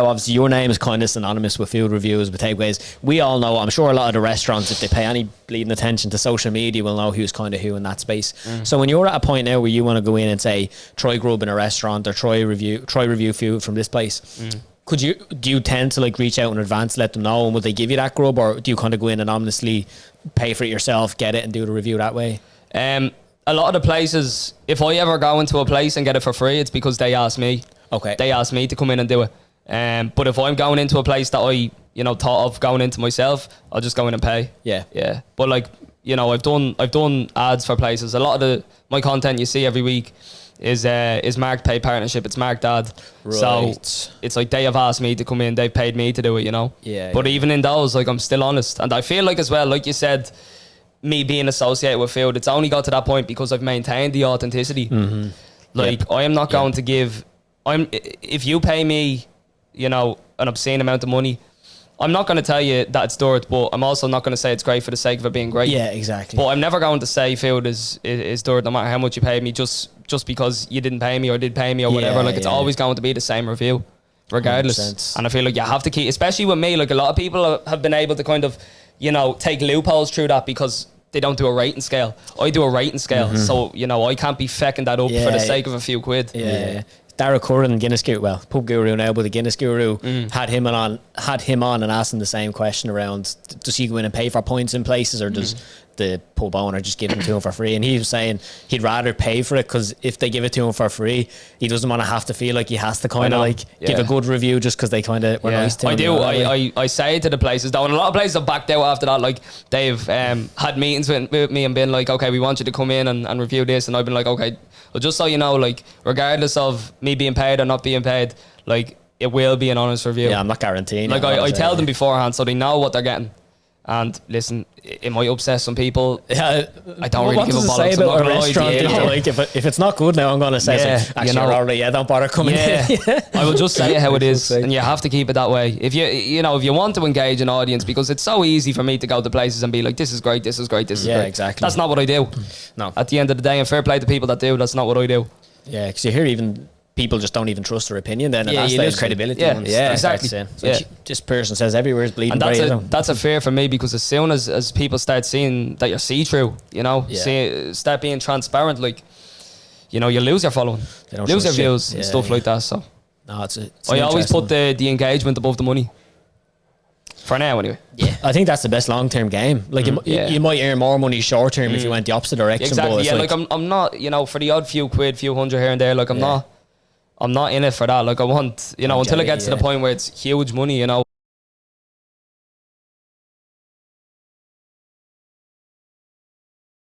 Obviously your name is kind of synonymous with food reviews, with takeaways. We all know, I'm sure a lot of the restaurants, if they pay any bleeding attention to social media, will know who's kind of who in that space. So when you're at a point now where you want to go in and say, try grub in a restaurant or try review food from this place, do you tend to like reach out in advance, let them know, and will they give you that grub, or do you kind of go in anonymously, pay for it yourself, get it and do the review that way? A lot of the places, if I ever go into a place and get it for free, it's because they ask me. Okay. They ask me to come in and do it. But if I'm going into a place that I, thought of going into myself, I'll just go in and pay. Yeah. But like, I've done ads for places. A lot of my content you see every week is marked pay partnership. It's marked ad. Right. So it's like they have asked me to come in. They've paid me to do it. Yeah. But even in those, like, I'm still honest, and I feel like as well, like you said, me being associated with food, it's only got to that point because I've maintained the authenticity. Like, I am not going to give. If you pay me, an obscene amount of money, I'm not going to tell you that it's dirt, but I'm also not going to say it's great for the sake of it being great. Yeah, exactly. But I'm never going to say food is dirt, no matter how much you paid me, just because you didn't pay me or did pay me or whatever. Like, it's always going to be the same review, regardless. 100%. And I feel like you have to keep, especially with me, like, a lot of people have been able to kind of, take loopholes through that because they don't do a rating scale. I do a rating scale, so I can't be fecking that up for the sake of a few quid. Yeah. Dara Curran, Guinness Guru, well, pub guru now, but the Guinness Guru had him on and asked him the same question around: does he go in and pay for points in places, or does the pub owner just give them to him for free? And he was saying he'd rather pay for it, because if they give it to him for free, he doesn't want to have to feel like he has to kind of give a good review just because they kind of were nice to him. I do. I say to the places though, and a lot of places have backed out after that. Like, they've had meetings with me and been like, okay, we want you to come in and review this, and I've been like, okay, well, just so you know, like, regardless of me being paid or not being paid, like, it will be an honest review. Yeah, I'm not guaranteeing. Like, I tell them beforehand so they know what they're getting. And listen, it might upset some people. Yeah, I don't really give a bollocks. What does it say about a restaurant? Like, if it's not good now, I'm going to say actually, don't bother coming in. I will just say it how it is, and you have to keep it that way. If you want to engage an audience, because it's so easy for me to go to places and be like, this is great, this is great, this is great. Yeah, exactly. That's not what I do. No. At the end of the day, and fair play to people that do, that's not what I do. Yeah, because you hear even people just don't even trust their opinion then, and you lose credibility. Exactly. So this person says everywhere is bleeding. And that's a fear for me, because as soon as people start seeing that you're see-through, start being transparent, like, you lose your following, lose your views and stuff like that. So no, it's I always put the engagement above the money. For now, anyway. Yeah, I think that's the best long-term game. Like, you might earn more money short-term if you went the opposite direction. Exactly. Yeah, like I'm not, for the odd few quid, few hundred here and there. Like, I'm not in it for that. Like, I want, until it gets to the point where it's huge money.